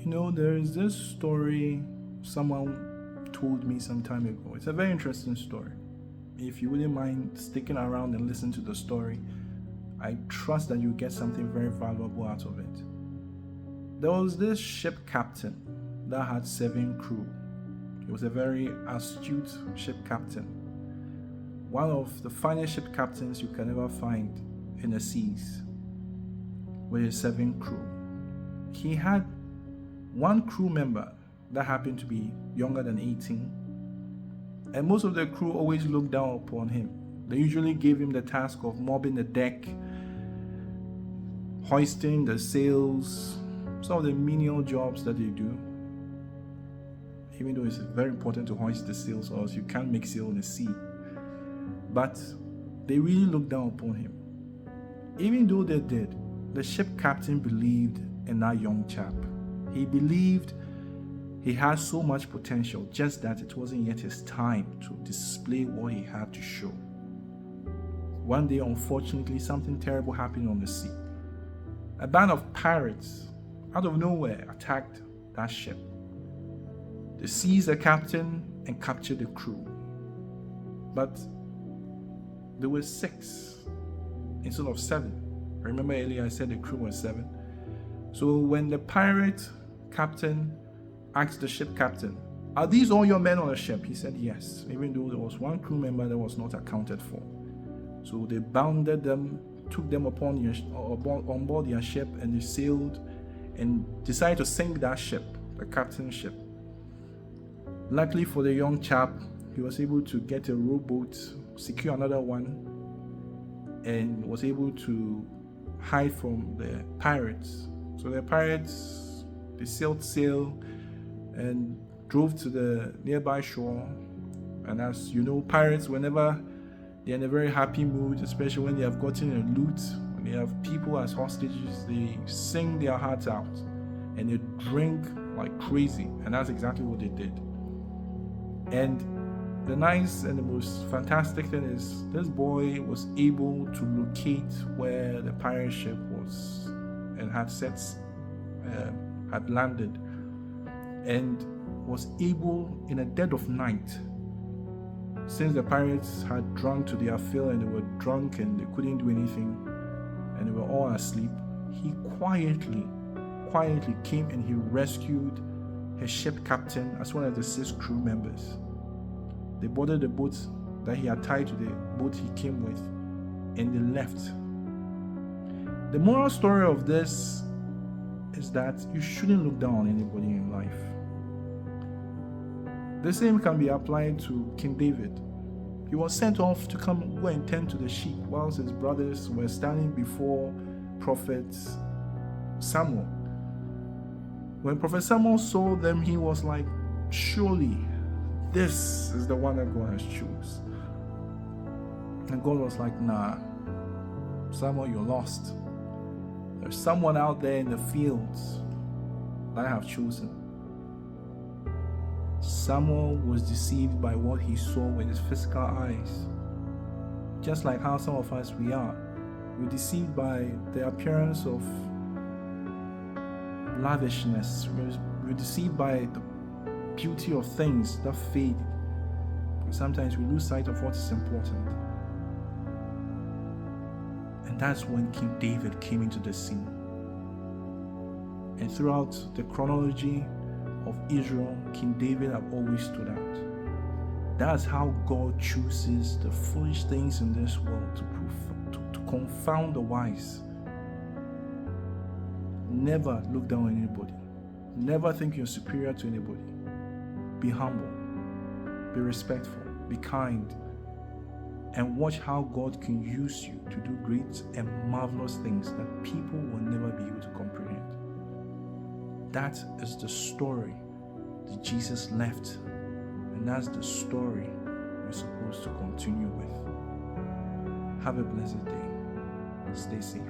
There is this story someone told me some time ago. It's a very interesting story. If you wouldn't mind sticking around and listen to the story, I trust that you'll get something very valuable out of it. There was this ship captain that had 7 crew. He was a very astute ship captain. One of the finest ship captains you can ever find in the seas, with his 7 crew. He had one crew member that happened to be younger than 18, and most of the crew always looked down upon him. They usually gave him the task of mopping the deck, hoisting the sails, some of the menial jobs that they do. Even though it's very important to hoist the sails, or else you can't make sail in the sea. But they really looked down upon him. Even though they did, the ship captain believed in that young chap. He believed he had so much potential, just that it wasn't yet his time to display what he had to show. One day, unfortunately, something terrible happened on the sea. A band of pirates, out of nowhere, attacked that ship. They seized the captain and captured the crew. But there were 6 instead of 7. Remember earlier I said the crew was 7. So when the pirate captain asked the ship captain, "Are these all your men on the ship?" He said yes, even though there was one crew member that was not accounted for. So they bounded them, took them on board their ship, and they sailed and decided to sink that ship, the captain's ship. Luckily for the young chap, he was able to get a rowboat, secure another one, and was able to hide from the pirates. So the pirates, they sailed sail and drove to the nearby shore. And as you know, pirates, whenever they're in a very happy mood, especially when they have gotten a loot, when they have people as hostages, they sing their hearts out and they drink like crazy. And that's exactly what they did. And the nice and the most fantastic thing is this boy was able to locate where the pirate ship was and had landed, and was able in the dead of night, since the pirates had drunk to their fill and they were drunk and they couldn't do anything and they were all asleep, he quietly came and he rescued his ship captain as well as the 6 crew members. They boarded the boat that he had tied to the boat he came with, and they left. The moral story of this is that you shouldn't look down on anybody in life. The same can be applied to King David. He was sent off to come go and tend to the sheep whilst his brothers were standing before Prophet Samuel. When Prophet Samuel saw them, he was like, surely this is the one that God has chosen. And God was like, nah, Samuel, you're lost. There's someone out there in the fields that I have chosen. Samuel was deceived by what he saw with his physical eyes. Just like how some of us we are. We're deceived by the appearance of lavishness. We're deceived by the beauty of things that fade. Sometimes we lose sight of what is important. And that's when King David came into the scene. And throughout the chronology of Israel, King David have always stood out. That's how God chooses the foolish things in this world to confound the wise. Never look down on anybody. Never think you're superior to anybody. Be humble, be respectful, be kind, and watch how God can use you to do great and marvelous things that people will never be able to comprehend. That is the story that Jesus left, and that's the story we're supposed to continue with. Have a blessed day. Stay safe.